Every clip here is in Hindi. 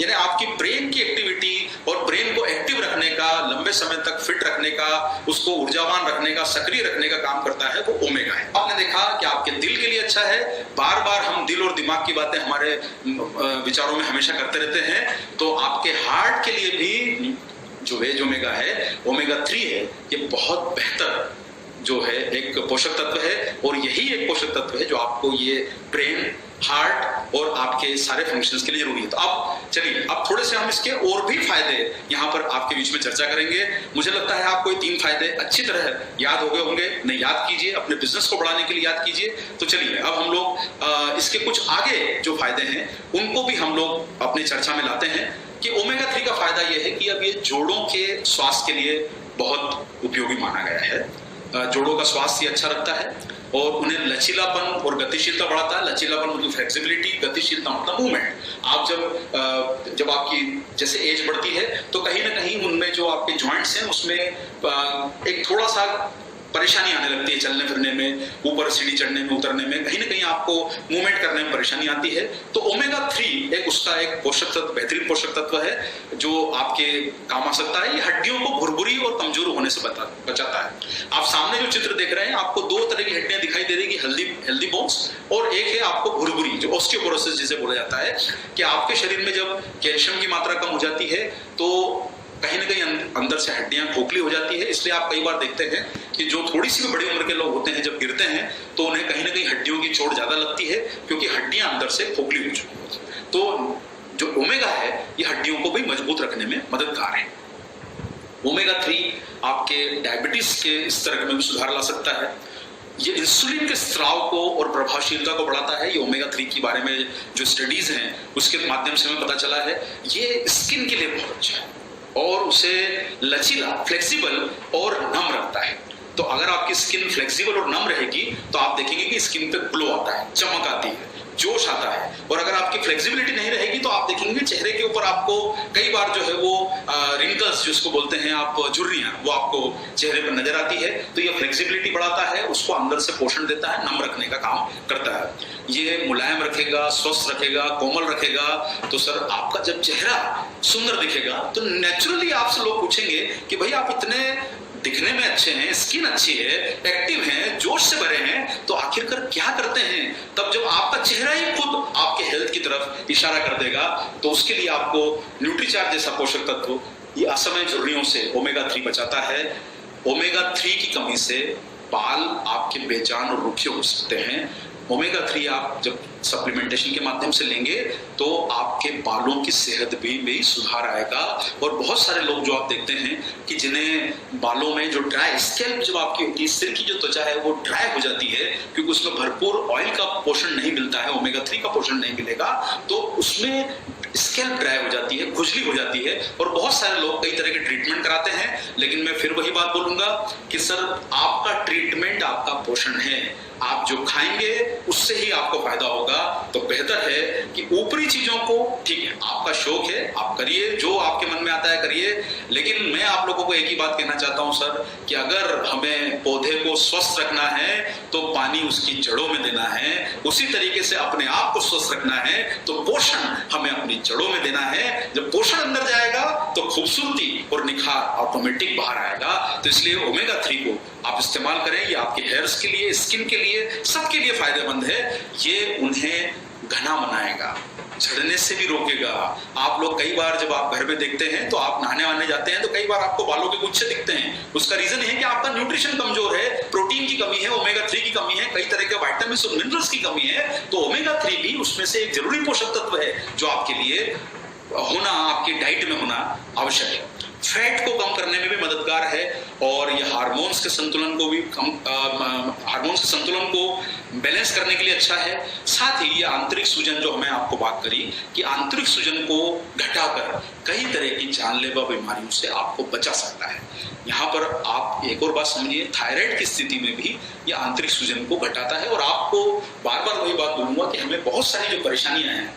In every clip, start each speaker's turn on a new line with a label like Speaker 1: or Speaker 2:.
Speaker 1: यानी आपकी ब्रेन की एक्टिविटी और ब्रेन को एक्टिव रखने का, लंबे समय तक फिट रखने का, उसको ऊर्जावान रखने का, सक्रिय रखने का काम करता है वो ओमेगा है। आपने देखा कि आपके दिल के लिए अच्छा है। बार बार हम दिल और दिमाग की बातें हमारे विचारों में हमेशा करते रहते हैं, तो आपके हार्ट के लिए भी जो वेज ओमेगा है, ओमेगा 3 है, ये बहुत बेहतर जो है एक पोषक तत्व है। और यही एक पोषक तत्व है जो आपको ये ब्रेन, हार्ट और आपके सारे फंक्शंस के लिए जरूरी है। तो अब चलिए, अब थोड़े से हम इसके और भी फायदे यहाँ पर आपके बीच में चर्चा करेंगे। मुझे लगता है आपको ये 3 फायदे अच्छी तरह याद हो गए होंगे। नहीं याद कीजिए, अपने बिजनेस को बढ़ाने के लिए याद कीजिए। तो चलिए अब हम लोग इसके कुछ आगे जो फायदे हैं उनको भी हम लोग अपनी चर्चा में लाते हैं कि ओमेगा 3 का फायदा यह है कि अब ये जोड़ों के स्वास्थ्य के लिए बहुत उपयोगी माना गया है। जोड़ों का स्वास्थ्य अच्छा रखता है और उन्हें लचीलापन और गतिशीलता बढ़ाता है। लचीलापन मतलब फ्लेक्सिबिलिटी, गतिशीलता मतलब मूवमेंट। आप जब आपकी जैसे एज बढ़ती है तो कहीं ना कहीं उनमें जो आपके जॉइंट्स हैं उसमें एक थोड़ा सा परेशानी आने लगती है, चलने फिरने में, ऊपर सीढ़ी चढ़ने में, उतरने में, कहीं ना कहीं आपको मूवमेंट करने में परेशानी आती है। तो ओमेगा 3 एक उसका एक पोषक तत्व, बेहतरीन पोषक तत्व है जो आपके काम आ सकता है। ये हड्डियों को भुरभुरी और कमजोर होने से बचाता है। आप सामने जो चित्र देख रहे हैं, आपको 2 तरह की हड्डियां दिखाई दे रही है, हेल्दी बोन्स, और एक है आपको भुरभुरी, जो ऑस्टियोपोरोसिस जिसे बोला जाता है। कि आपके शरीर में जब कैल्शियम की मात्रा कम हो जाती है तो कहीं ना कहीं अंदर से हड्डियां खोखली हो जाती है। इसलिए आप कई बार देखते हैं कि जो थोड़ी सी भी बड़ी उम्र के लोग होते हैं, जब गिरते हैं तो उन्हें कहीं ना कहीं हड्डियों की चोट ज्यादा लगती है, क्योंकि हड्डियां अंदर से खोखली हो चुकी होती हैं। तो जो ओमेगा है ये हड्डियों को भी मजबूत रखने में मददगार है। ओमेगा 3 आपके डायबिटीज के स्तर में भी सुधार ला सकता है। ये इंसुलिन के स्राव को और प्रभावशीलता को बढ़ाता है। ये ओमेगा 3 के बारे में जो स्टडीज हैं उसके माध्यम से हमें पता चला है, ये स्किन के लिए बहुत अच्छा है और उसे लचीला, फ्लेक्सिबल और नम रखता है। तो अगर आपकी स्किन फ्लेक्सिबल और नम रहेगी तो आप देखेंगे कि स्किन पे ग्लो आता है, चमक आती है, जोश आता है। और अगर आपकी फ्लेक्सिबिलिटी नहीं रहेगी तो आप देखेंगे चेहरे के ऊपर आपको कई बार जो है वो रिंकल्स जिसको बोलते हैं आप, झुर्रियां, वो आपको चेहरे पर नजर आती है। तो ये फ्लेक्सिबिलिटी बढ़ाता है, उसको अंदर से पोषण देता है, नम रखने का काम करता है। ये मुलायम रखेगा, स्वस्थ रखेगा, कोमल रखेगा। तो सर आपका जब चेहरा सुंदर दिखेगा तो नेचुरली आपसे लोग पूछेंगे कि भाई आप इतने दिखने में अच्छे हैं, स्किन अच्छी है, एक्टिव हैं, जोश से भरे हैं, तो आखिरकार क्या करते हैं? तब जब आपका चेहरा ही खुद आपके हेल्थ की तरफ इशारा कर देगा, तो उसके लिए आपको न्यूट्रीचार्ज जैसा पोषक तत्व ये असमय झुर्रियों से ओमेगा 3 बचाता है। ओमेगा 3 की कमी से बाल आपके बेजान और रुखे हो सकते हैं। ओमेगा 3 आप जब सप्लीमेंटेशन के माध्यम से लेंगे तो आपके बालों की सेहत भी सुधार आएगा। और बहुत सारे लोग जो आप देखते हैं कि जिन्हें बालों में जो ड्राई स्कैल्प जब आपकी होती है, सिर की जो त्वचा है वो ड्राई हो जाती है क्योंकि उसमें भरपूर ऑयल का पोषण नहीं मिलता है, ओमेगा 3 का पोषण नहीं मिलेगा, तो उसमें स्कैल्प ड्राई हो जाती है, खुजली हो जाती है। और बहुत सारे लोग कई तरह के ट्रीटमेंट कराते हैं, लेकिन मैं फिर वही बात बोलूंगा कि सर आपका ट्रीटमेंट आपका पोषण है। आप जो खाएंगे उससे ही आपको फायदा होगा। तो बेहतर है कि ऊपरी चीजों को, ठीक है आपका शौक है आप करिए, जो आपके मन में आता है करिए, लेकिन मैं आप लोगों को एक ही बात कहना चाहता हूं सर कि अगर हमें पौधे को स्वस्थ रखना है तो पानी उसकी जड़ों में देना है, उसी तरीके से अपने आप को स्वस्थ रखना है तो पोषण हमें अपनी जड़ों में देना है। जब पोषण अंदर जाएगा तो खूबसूरती और निखार ऑटोमेटिक बाहर आएगा। तो इसलिए ओमेगा 3 को आप इस्तेमाल करें, ये आपके हेयर्स के लिए, स्किन के लिए, सबके लिए फायदेमंद है। ये उन्हें घना बनाएगा, झड़ने से भी रोकेगा। आप लोग कई बार जब आप घर में देखते हैं तो आप नहाने वाने जाते हैं तो कई बार आपको बालों के गुच्छे दिखते हैं। उसका रीजन है कि आपका न्यूट्रिशन कमजोर है, प्रोटीन की कमी है, ओमेगा 3 की कमी है, कई तरह के विटामिन और मिनरल्स की कमी है। तो ओमेगा 3 भी उसमें से एक जरूरी पोषक तत्व है जो आपके लिए होना, आपकी डाइट में होना आवश्यक है। फैट को कम करने में भी मददगार है और ये हार्मोन्स के संतुलन को बैलेंस करने के लिए अच्छा है। साथ ही ये आंतरिक सूजन, जो हमने आपको बात करी कि आंतरिक सूजन को घटाकर कई तरह की जानलेवा बीमारियों से आपको बचा सकता है। यहाँ पर आप एक और बात समझिए, थायराइड की स्थिति में भी ये आंतरिक सूजन को घटाता है। और आपको बार बार वही बात बोलूंगा कि हमें बहुत सारी जो परेशानियां हैं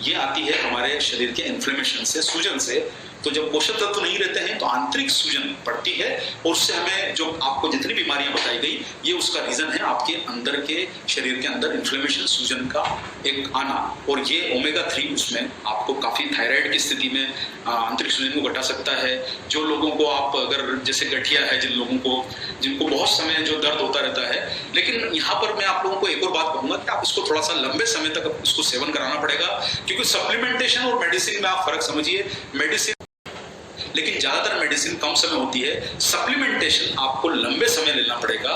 Speaker 1: ये आती है हमारे शरीर के इन्फ्लेमेशन से, सूजन से। तो तो जब पोषक तत्व नहीं रहते हैं तो आंतरिक सूजन बढ़ती है, और उससे हमें जो आपको जितनी बीमारियां बताई गई ये उसका रीजन है, आपके अंदर के शरीर के अंदर इन्फ्लेमेशन, सूजन का एक आना। और ये ओमेगा 3 उसमें आपको काफी थायराइड की स्थिति में आंतरिक सूजन को घटा सकता है। जो लोगों को आप अगर जैसे गठिया है, जिनको बहुत समय जो दर्द होता रहता है, लेकिन यहाँ पर मैं आप लोगों को एक और बात कहूंगा कि आप इसको थोड़ा सा लंबे समय तक इसको सेवन कराना पड़ेगा, क्योंकि सप्लीमेंटेशन और मेडिसिन में आप फर्क समझिए। मेडिसिन, लेकिन ज्यादातर मेडिसिन कम समय होती है, सप्लीमेंटेशन आपको लंबे समय लेना पड़ेगा,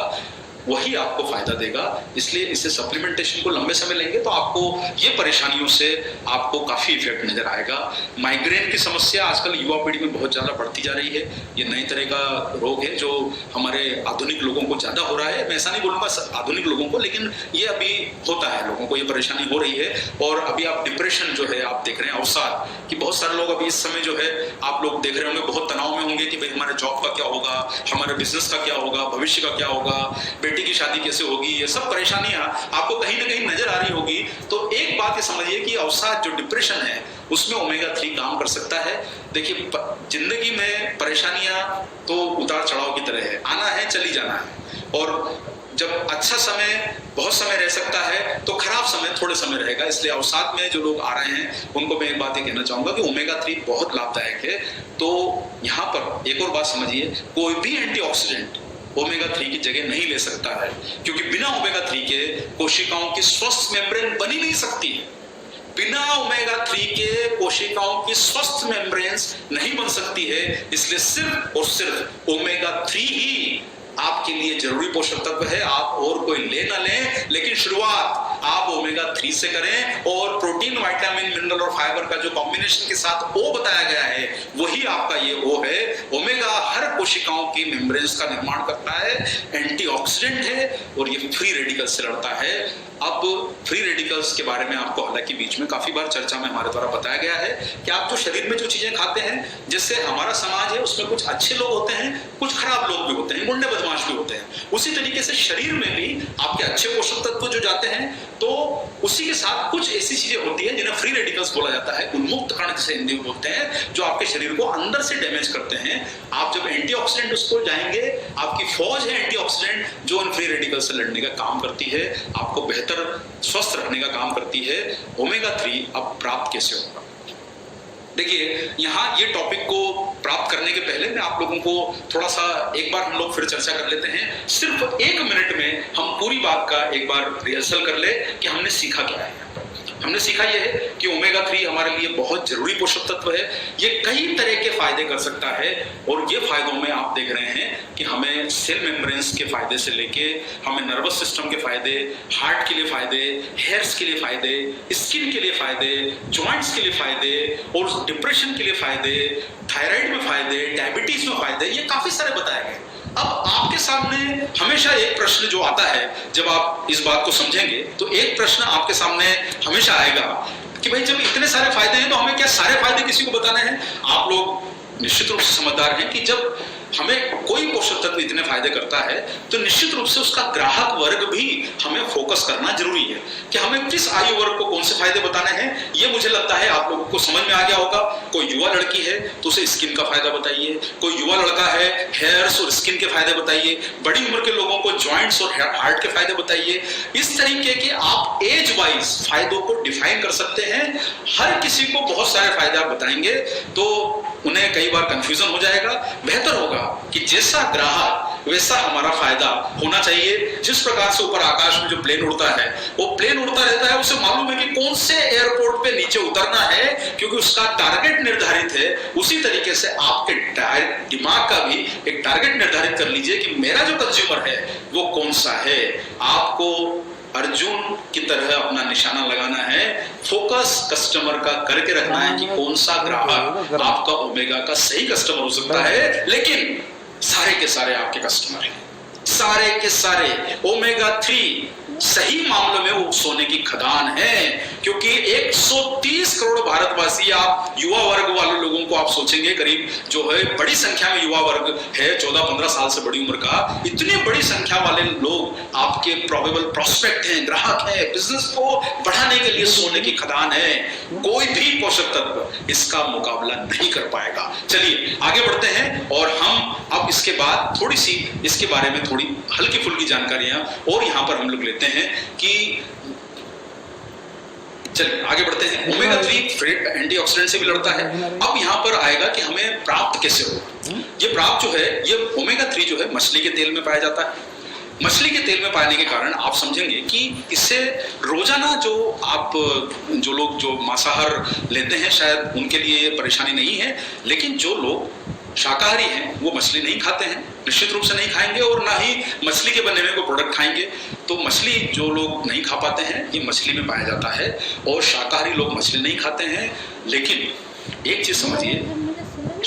Speaker 1: वही आपको फायदा देगा। इसलिए इसे सप्लीमेंटेशन को लंबे समय लेंगे तो आपको ये परेशानियों से आपको काफी इफेक्ट नजर आएगा। माइग्रेन की समस्या आजकल युवा पीढ़ी में बहुत ज्यादा बढ़ती जा रही है। ये नई तरह का रोग है जो हमारे आधुनिक लोगों को ज्यादा हो रहा है। मैं ऐसा नहीं बोलूंगा आधुनिक लोगों को, लेकिन ये अभी होता है, लोगों को ये परेशानी हो रही है। और अभी आप डिप्रेशन जो है आप देख रहे हैं, अवसाद कि बहुत सारे लोग अभी इस समय जो है आप लोग देख रहे होंगे, बहुत तनाव में होंगे कि भाई हमारे जॉब का क्या होगा, हमारे बिजनेस का क्या होगा, भविष्य का क्या होगा, बेटी की शादी कैसे होगी, ये सब परेशानियां आपको कहीं ना कहीं नजर आ रही होगी। तो एक बात ये समझिए कि अवसाद, जो डिप्रेशन है, उसमें ओमेगा 3 काम कर सकता है। देखिए, जिंदगी में परेशानियां तो उतार चढ़ाव की तरह है, आना है चली जाना है, और जब अच्छा समय बहुत समय रह सकता है तो खराब समय थोड़े समय रहेगा। इसलिए अवसाद में जो लोग आ रहे हैं उनको मैं एक बात ये कहना चाहूंगा कि ओमेगा 3 बहुत लाभदायक है। तो यहाँ पर एक और बात समझिए, कोई भी एंटीऑक्सीडेंट ओमेगा 3 की जगह नहीं ले सकता है, क्योंकि बिना ओमेगा 3 के कोशिकाओं की स्वस्थ मेम्ब्रेन बनी नहीं सकती है। बिना ओमेगा 3 के कोशिकाओं की स्वस्थ मेम्ब्रेन्स नहीं बन सकती है। इसलिए सिर्फ और सिर्फ ओमेगा 3 ही आपके लिए जरूरी पोषक तत्व है। आप और कोई ले ना लें, लेकिन शुरुआत आप ओमेगा 3 से करें, और प्रोटीन, विटामिन, मिनरल और फाइबर का जो कॉम्बिनेशन के साथ ओ बताया गया है वही आपका ये ओ है। ओमेगा हर कोशिकाओं की मेम्ब्रेन्स का निर्माण करता है, एंटीऑक्सीडेंट है, और ये फ्री रेडिकल्स से लड़ता है। अब फ्री रेडिकल्स के बारे में आपको हालांकि बीच में काफी बार चर्चा में हमारे द्वारा बताया गया है कि आप जो शरीर में जो चीजें खाते हैं, जैसे हमारा समाज है उसमें कुछ अच्छे लोग होते हैं, कुछ खराब लोग भी होते हैं, गुंडे बदमाश भी होते हैं। उसी तरीके से शरीर में भी आपके अच्छे पोषक तत्व जो जाते हैं, तो उसी के साथ कुछ ऐसी चीजें होती है जिन्हें फ्री रेडिकल्स बोला जाता है, उन्मुक्त कण जिसे हिंदी में बोलते हैं, जो आपके शरीर को अंदर से डैमेज करते हैं। आप जब एंटीऑक्सीडेंट उसको जाएंगे, आपकी फौज है एंटीऑक्सीडेंट जो उन फ्री रेडिकल से लड़ने का काम करती है, आपको बेहतर स्वस्थ रखने का काम करती है। ओमेगा 3 अब प्राप्त कैसे होगा? देखिए, यहाँ ये टॉपिक को प्राप्त करने के पहले मैं आप लोगों को थोड़ा सा एक बार हम लोग फिर चर्चा कर लेते हैं। सिर्फ 1 मिनट में हम पूरी बात का एक बार रिहर्सल कर ले कि हमने सीखा क्या है। हमने सीखा यह है कि ओमेगा 3 हमारे लिए बहुत जरूरी पोषक तत्व है। ये कई तरह के फायदे कर सकता है, और ये फायदों में आप देख रहे हैं कि हमें सेल मेम्ब्रेन्स के फायदे से लेके हमें नर्वस सिस्टम के फायदे, हार्ट के लिए फायदे, हेयर्स के लिए फायदे, स्किन के लिए फायदे, जॉइंट्स के लिए फायदे, और डिप्रेशन के लिए फायदे, थायराइड में फायदे, डायबिटीज में फायदे, ये काफी सारे बताए गए। अब आपके सामने हमेशा एक प्रश्न जो आता है, जब आप इस बात को समझेंगे तो एक प्रश्न आपके सामने हमेशा आएगा कि भाई जब इतने सारे फायदे हैं तो हमें क्या सारे फायदे किसी को बताने हैं? आप लोग निश्चित रूप से समझदार हैं कि जब हमें कोई पोषक तत्व इतने फायदे करता है तो निश्चित रूप से उसका ग्राहक वर्ग भी हमें फोकस करना जरूरी है कि हमें किस आयु वर्ग को कौन से फायदे बताने हैं। ये मुझे लगता है आप लोगों को समझ में आ गया होगा। कोई युवा लड़की है तो उसे स्किन का फायदा बताइए, कोई युवा लड़का है हेयर्स और स्किन के फायदे बताइए, बड़ी उम्र के लोगों को जॉइंट्स और हार्ट के फायदे बताइए। इस तरीके के आप एज वाइज फायदों को डिफाइन कर सकते हैं। हर किसी को बहुत सारे फायदे आप बताएंगे तो उन्हें कई बार कंफ्यूजन हो जाएगा। बेहतर होगा कि जैसा ग्राहक वैसा हमारा फायदा होना चाहिए। जिस प्रकार से ऊपर आकाश में जो प्लेन उड़ता है वो प्लेन उड़ता रहता है, उसे मालूम है कि कौन से एयरपोर्ट पे नीचे उतरना है, क्योंकि उसका टारगेट निर्धारित है। उसी तरीके से आपके दिमाग का भी एक टारगेट निर्धारित कर लीजिए कि मेरा जो कंज्यूमर है वो कौन सा है। आपको अर्जुन की तरह अपना निशाना लगाना है, फोकस कस्टमर का करके रखना है कि कौन सा ग्राहक आपका ओमेगा का सही कस्टमर हो सकता है। लेकिन सारे के सारे आपके कस्टमर हैं, सारे के सारे ओमेगा 3 सही मामलों में वो सोने की खदान है। क्योंकि 130 करोड़ भारतवासी, आप युवा वर्ग वाले लोगों को आप सोचेंगे, करीब जो है बड़ी संख्या में युवा वर्ग है 14-15 साल से बड़ी उम्र का, इतनी बड़ी संख्या वाले लोग आपके प्रोबेबल प्रोस्पेक्ट हैं, ग्राहक हैं, बिजनेस को बढ़ाने के लिए सोने की खदान है। कोई भी पोषक तत्व इसका मुकाबला नहीं कर पाएगा। चलिए आगे बढ़ते हैं और हम अब इसके बाद थोड़ी सी इसके बारे में थोड़ी हल्की फुल्की जानकारियां और यहां पर हम लोग लेते हैं कि चलिए आगे बढ़ते हैं। ओमेगा 3 एंटीऑक्सीडेंट से भी लड़ता है। अब यहां पर आएगा कि हमें प्राप्त कैसे हो। ये प्राप्त जो है, ये ओमेगा 3 जो है मछली के तेल में पाया जाता है। मछली के तेल में पाने के कारण आप समझेंगे कि इससे रोजाना जो लोग जो मांसाहार लेते हैं शायद उनके लिए ये परेशानी नहीं है, लेकिन जो लोग शाकाहारी हैं वो मछली नहीं खाते हैं, निश्चित रूप से नहीं खाएंगे और ना ही मछली के बने हुए कोई प्रोडक्ट खाएंगे। तो मछली जो लोग नहीं खा पाते हैं ये मछली में पाया जाता है, और शाकाहारी लोग मछली नहीं खाते हैं। लेकिन एक चीज समझिए,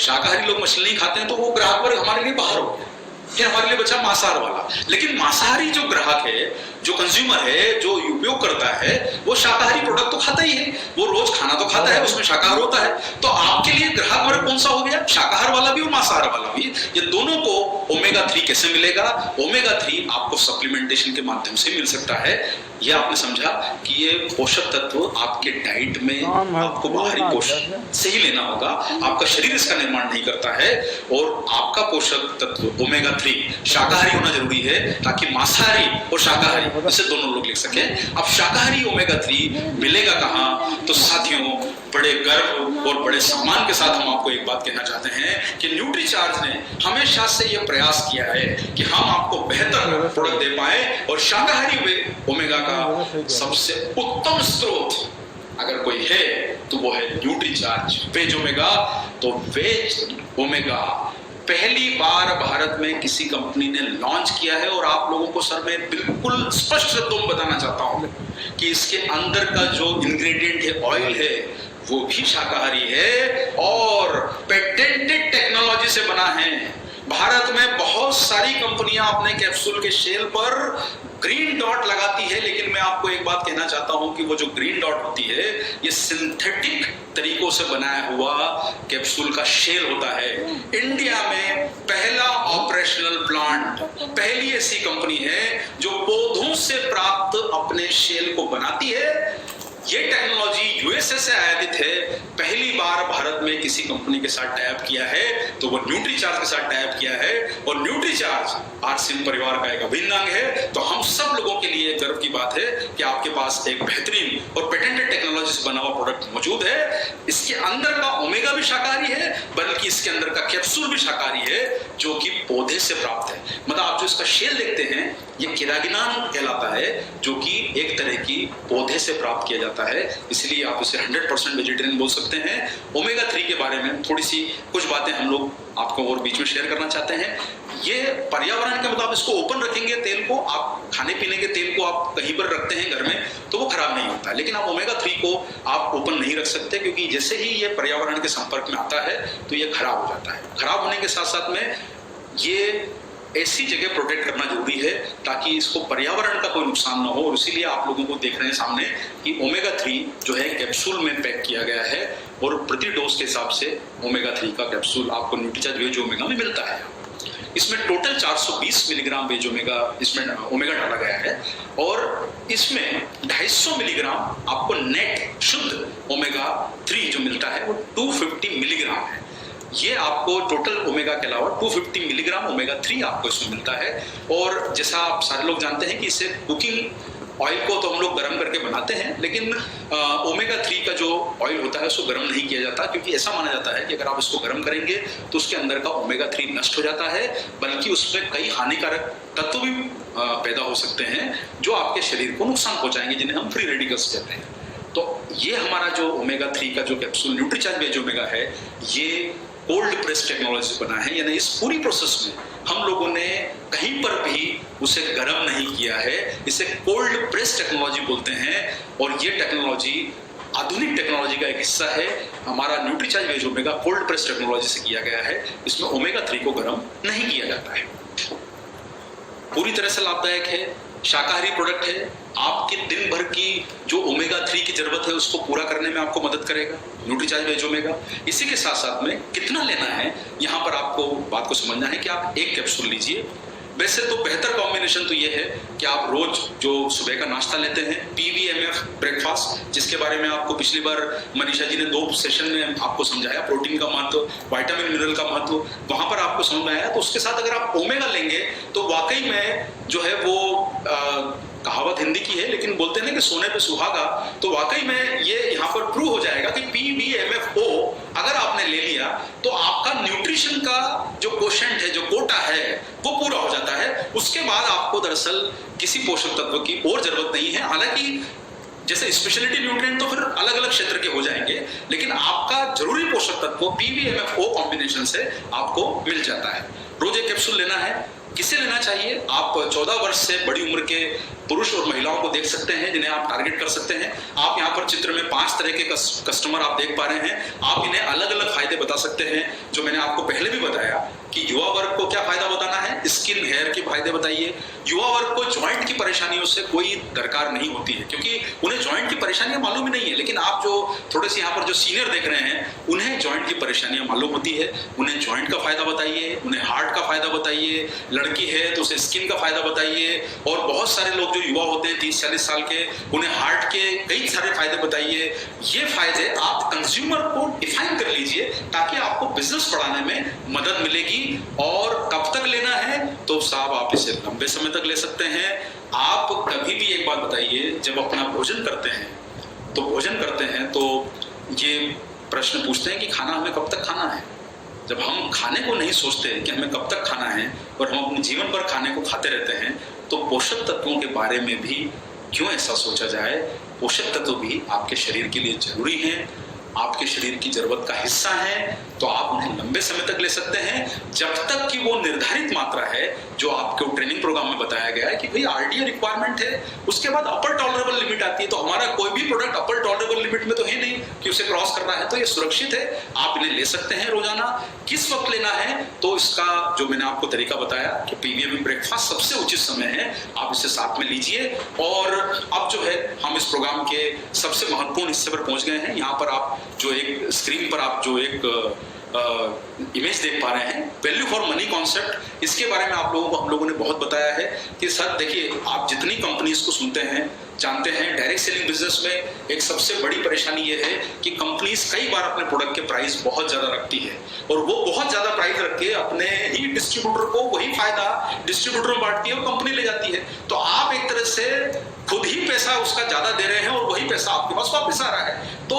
Speaker 1: शाकाहारी लोग मछली नहीं खाते हैं तो वो ग्राहक वर्ग हमारे लिए बाहर हो गया, फिर हमारे लिए बचा मांसाहार वाला। लेकिन मांसाहारी जो ग्राहक है, जो कंज्यूमर है, जो उपयोग करता है, वो शाकाहारी प्रोडक्ट तो खाता ही है, वो रोज खाना तो खाता है, उसमें शाकाहार होता है। तो आपके लिए ग्राहक वर्ग कौन सा हो गया? शाकाहार वाला भी और मांसाहार वाला भी। ये दोनों को ओमेगा 3 कैसे मिलेगा? ओमेगा 3 आपको सप्लीमेंटेशन के माध्यम से मिल सकता है। ये आपने समझा कि ये पोषक तत्व आपके डाइट में आपको बाहरी पोषण से ही लेना होगा, आपका शरीर इसका निर्माण नहीं करता है। और आपका पोषक तत्व ओमेगा 3 शाकाहारी होना जरूरी है, ताकि मांसाहारी और शाकाहारी इसे दोनों लोग लिख सकें। अब शाकाहारी ओमेगा 3 मिलेगा कहां? तो साथियों, बड़े गर्व और बड़े सम्मान के साथ हम आपको एक बात कहना चाहते हैं कि न्यूट्रीचार्ज ने हमेशा से यह प्रयास किया है कि हम आपको बेहतर प्रोडक्ट दे पाए, और शाकाहारी ओमेगा का सबसे उत्तम स्रोत अगर कोई है तो वो है न्यूट्रीचार्ज वेज ओमेगा। तो वेज ओमेगा पहली बार भारत में किसी कंपनी ने लॉन्च किया है, और आप लोगों को सर मैं बिल्कुल स्पष्ट शब्दों में बताना चाहता हूं कि इसके अंदर का जो इंग्रेडिएंट है, ऑयल है, वो भी शाकाहारी है और पेटेंटेड टेक्नोलॉजी से बना है। भारत में बहुत सारी कंपनियां अपने कैप्सूल के शेल पर ग्रीन डॉट लगाती है, लेकिन मैं आपको एक बात कहना चाहता हूं कि वो जो ग्रीन डॉट होती है, ये सिंथेटिक तरीकों से बनाया हुआ कैप्सूल का शेल होता है। इंडिया में पहला ऑपरेशनल प्लांट, पहली ऐसी कंपनी है जो पौधों से प्राप्त अपने शेल को बनाती है। ये टेक्नोलॉजी यूएसए से आयातित है। पहली बार भारत में किसी कंपनी के साथ टाइप किया है तो वो न्यूट्रीचार्ज के साथ टाइप किया है, और न्यूट्रीचार्ज आरसीएम परिवार का एक अभिन्न अंग है। तो हम सब लोगों के लिए गर्व की बात है कि आपके पास एक बेहतरीन और पेटेंटेड टेक्नोलॉजी से बना हुआ प्रोडक्ट मौजूद है। इसके अंदर का ओमेगा भी शाकाहारी है, बल्कि इसके अंदर का कैप्सूल भी शाकाहारी है, जो कि पौधे से प्राप्त है। मतलब आप जो इसका शेल देखते हैं, ये किरागिनान कहलाता है, जो कि एक तरह की पौधे से प्राप्त किया जाता है, इसलिए आप इसे 100% वेजिटेरियन बोल सकते हैं। ओमेगा 3 के बारे में थोड़ी सी कुछ बातें हम लोग आपको और बीच में शेयर करना चाहते हैं। ये पर्यावरण के मुताबिक इसको ओपन रखेंगे, तेल को आप खाने पीने के तेल को आप कहीं पर रखते हैं घर में तो वो खराब नहीं होता है, लेकिन आप ओमेगा 3 को आप ओपन नहीं रख सकते, क्योंकि जैसे ही ये पर्यावरण के संपर्क में आता है तो ये खराब हो जाता है। खराब होने के साथ साथ में ये ऐसी जगह प्रोटेक्ट करना जरूरी है ताकि इसको पर्यावरण का कोई नुकसान ना हो, और इसीलिए आप लोगों को देख रहे हैं सामने कि ओमेगा 3 जो है कैप्सूल में पैक किया गया है, और प्रति डोज के हिसाब से ओमेगा 3 का कैप्सूल आपको न्यूट्रीचार्ज वेज ओमेगा में मिलता है। इसमें टोटल 420 मिलीग्राम वेज ओमेगा इसमें ओमेगा डाला गया है, और इसमें 250 मिलीग्राम आपको नेट शुद्ध ओमेगा 3 जो मिलता है वो 250 मिलीग्राम है। ये आपको टोटल ओमेगा के अलावा 250 मिलीग्राम ओमेगा 3 आपको इसमें मिलता है। और जैसा आप सारे लोग जानते हैं कि इसे कुकिंग ऑयल को तो हम लोग गर्म करके बनाते हैं, लेकिन ओमेगा 3 का जो ऑयल होता है उसको गर्म नहीं किया जाता, क्योंकि ऐसा माना जाता है कि अगर आप इसको गर्म करेंगे तो उसके अंदर का ओमेगा 3 नष्ट हो जाता है, बल्कि उसमें कई हानिकारक तत्व भी पैदा हो सकते हैं जो आपके शरीर को नुकसान पहुंचाएंगे, जिन्हें हम फ्री रेडिकल्स कहते हैं। तो ये हमारा जो ओमेगा 3 का जो कैप्सूल न्यूट्रीचार्ज वेज ओमेगा है, ये कोल्ड प्रेस टेक्नोलॉजी से बना है, यानी इस पूरी प्रोसेस में हम लोगों ने कहीं पर भी उसे गर्म नहीं किया है। इसे कोल्ड प्रेस टेक्नोलॉजी बोलते हैं, और ये टेक्नोलॉजी आधुनिक टेक्नोलॉजी का एक हिस्सा है। हमारा Nutricharge veg omega cold press technology से किया गया है। इसमें ओमेगा 3 को गर्म नहीं किया जाता है। पूरी तरह से लाभदायक है, शाकाहारी प्रोडक्ट है, आपके दिन भर की जो ओमेगा 3 की जरूरत है उसको पूरा करने में आपको मदद करेगा, न्यूट्रीचार्ज वेज ओमेगा। इसी के साथ साथ में कितना लेना है, यहाँ पर आपको बात को समझना है कि आप एक कैप्सूल लीजिए। वैसे तो बेहतर कॉम्बिनेशन तो ये है कि आप रोज जो सुबह का नाश्ता लेते हैं PVMF ब्रेकफास्ट, जिसके बारे में आपको पिछली बार मनीषा जी ने 2 सेशन में आपको समझाया, प्रोटीन का महत्व, विटामिन मिनरल का महत्व, वहां पर आपको समझ में आया। तो उसके साथ अगर आप ओमेगा लेंगे तो वाकई में जो है वो कहावत हिंदी की है, लेकिन बोलते हैं ना कि सोने पे सुहागा, तो वाकई में ये यहाँ पर प्रूव हो जाएगा कि PVMFO अगर आपने ले लिया तो आपका न्यूट्रिशन का जो कोशेंट है, जो कोटा है, वो पूरा हो जाता है। उसके बाद आपको दरअसल किसी पोषक तत्व की और जरूरत नहीं है। हालांकि जैसे स्पेशलिटी न्यूट्रिएंट तो फिर अलग अलग क्षेत्र के हो जाएंगे, लेकिन आपका जरूरी पोषक तत्व PVMFO कॉम्बिनेशन से आपको मिल जाता है। रोज एक कैप्सूल लेना है। किसे लेना चाहिए? आप 14 वर्ष से बड़ी उम्र के पुरुष और महिलाओं को देख सकते हैं, जिन्हें आप टारगेट कर सकते हैं। आप यहाँ पर चित्र में 5 तरह के कस्टमर आप देख पा रहे हैं। आप इन्हें अलग अलग फायदे बता सकते हैं, जो मैंने आपको पहले भी बताया कि युवा वर्ग को क्या फायदा बताना है, स्किन हेयर के फायदे बताइए। युवा वर्ग को जॉइंट की परेशानियों से कोई दरकार नहीं होती है, क्योंकि उन्हें जॉइंट की परेशानियां मालूम ही नहीं है। लेकिन आप जो थोड़े से यहाँ पर जो सीनियर देख रहे हैं, उन्हें जॉइंट की परेशानियां मालूम होती है। उन्हें जॉइंट का फायदा बताइए, उन्हें हार्ट का फायदा बताइए, लड़की है तो उसे स्किन का फायदा बताइए। और बहुत सारे लोग जो युवा होते हैं 30-40 साल के, उन्हें हार्ट के कई सारे फायदे बताइए। ये फायदे आप कंज्यूमर को डिफाइन कर लीजिए, ताकि आपको बिजनेस बढ़ाने में मदद मिलेगी। और कब तक लेना है? तो साहब आप इसे लंबे समय तक ले सकते हैं। आप कभी भी एक बात बताइए, जब अपना भोजन करते हैं तो ये प्रश्न पूछते हैं कि खाना हमें कब तक खाना है। जब हम खाने को नहीं सोचते कि हमें कब तक खाना है और हम अपने जीवन भर खाने को खाते रहते हैं, तो पोषक तत्वों के बारे में भी क्यों ऐसा सोचा जाए? पोषक तत्व भी आपके शरीर के लिए जरूरी हैं, आपके शरीर की जरूरत का हिस्सा है, तो आप उन्हें लंबे समय तक ले सकते हैं, जब तक कि वो निर्धारित मात्रा है जो आपको ट्रेनिंग प्रोग्राम में बताया गया है कि भाई RDA रिक्वायरमेंट है। उसके बाद अपर टॉलरेबल लिमिट आती है। तो हमारा कोई भी प्रोडक्ट अपर टॉलरेबल लिमिट में तो है नहीं कि उसे क्रॉस करना है, तो ये सुरक्षित है। आप इन्हें ले सकते हैं रोजाना। किस वक्त लेना है? तो इसका जो मैंने आपको तरीका बताया कि PVM ब्रेकफास्ट सबसे उचित समय है, आप इसे साथ में लीजिए। और अब जो है हम इस प्रोग्राम के सबसे महत्वपूर्ण हिस्से पर पहुंच गए हैं। यहाँ पर आप जो एक स्क्रीन पर आप जो एक इमेज देख पा रहे हैं, वैल्यू फॉर मनी कॉन्सेप्ट, इसके बारे में आप लोगों को हम लोगों ने बहुत बताया है कि सर देखिए, आप जितनी कंपनीज को सुनते हैं, जानते हैं, डायरेक्ट सेलिंग बिजनेस में एक सबसे बड़ी परेशानी ये है कि कंपनीज कई बार अपने प्रोडक्ट के प्राइस बहुत ज्यादा रखती है, और वो बहुत ज्यादा प्राइस रख के अपने ही डिस्ट्रीब्यूटर को वही फायदा डिस्ट्रीब्यूटर में बांटती है और कंपनी ले जाती है। तो आप एक तरह से खुद ही पैसा उसका ज्यादा दे रहे हैं और वही पैसा आपके पास वापस आ रहा है। तो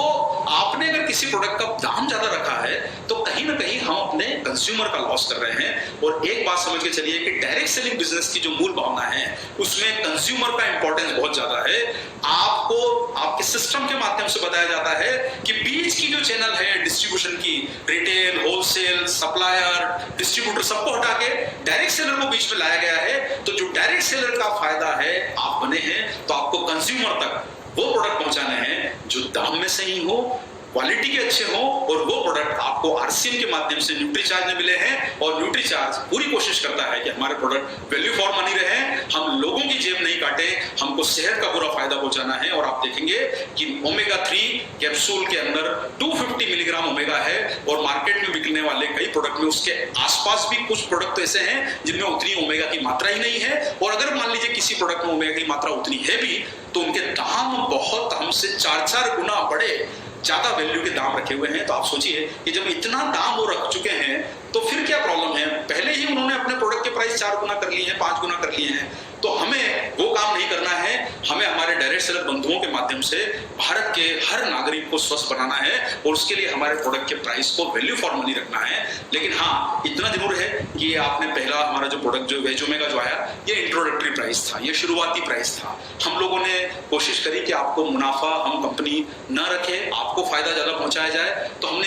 Speaker 1: आपने अगर किसी प्रोडक्ट का दाम ज्यादा रखा है तो कहीं ना कहीं हम अपने कंज्यूमर का लॉस कर रहे हैं। और एक बात समझ के चलिए कि डायरेक्ट सेलिंग बिजनेस की जो मूल भावना है, उसमें कंज्यूमर का इंपॉर्टेंस बहुत ज्यादा है। आपको आपके सिस्टम के माध्यम से बताया जाता है कि बीच की जो चैनल है डिस्ट्रीब्यूशन की, रिटेल, होलसेल, सप्लायर, डिस्ट्रीब्यूटर, सबको हटा के डायरेक्ट सेलर को बीच में लाया गया है। तो जो डायरेक्ट सेलर का फायदा है, आप बने हैं, तो आपको कंज्यूमर तक वो प्रोडक्ट पहुंचाने हैं जो दाम में सही हो, क्वालिटी के अच्छे हो, और वो प्रोडक्ट आपको RCM के माध्यम से न्यूट्रीचार्ज में मिले हैं। और न्यूट्रीचार्ज पूरी कोशिश करता है कि हमारे प्रोडक्ट वैल्यू फॉर मनी रहे, हम लोगों की जेब नहीं काटे, हमको सेहत का पूरा फायदा पहुंचाना है। और आप देखेंगे कि ओमेगा 3 कैप्सूल के अंदर 250 मिलीग्राम ओमेगा है, और मार्केट में बिकने वाले कई प्रोडक्ट में उसके आसपास भी कुछ प्रोडक्ट ऐसे हैं जिनमें उतनी ओमेगा की मात्रा ही नहीं है। और अगर मान लीजिए किसी प्रोडक्ट में ओमेगा की मात्रा उतनी है भी, तो उनके दाम बहुत हमसे 4-4 गुना बड़े ज्यादा वैल्यू के दाम रखे हुए हैं। तो आप सोचिए कि जब इतना दाम वो रख चुके हैं, तो फिर क्या प्रॉब्लम है? पहले ही उन्होंने अपने प्रोडक्ट के प्राइस 4 गुना कर लिए हैं, 5 गुना कर लिए हैं। तो हमें वो काम नहीं करना है। हमें हमारे डायरेक्ट सेलर बंधुओं के माध्यम से भारत के हर नागरिक को स्वस्थ बनाना है, और उसके लिए हमारे प्रोडक्ट के प्राइस को वैल्यू फॉर मनी रखना है। लेकिन हाँ, इतना जरूर है कि आपने पहला हमारा जो प्रोडक्ट जो वेज ओमेगा जो आया, ये इंट्रोडक्टरी प्राइस था, ये शुरुआती प्राइस था। हम लोगों ने कोशिश करी कि आपको मुनाफा हम कंपनी न रखे, आपको फायदा ज्यादा पहुंचाया जाए। तो हमने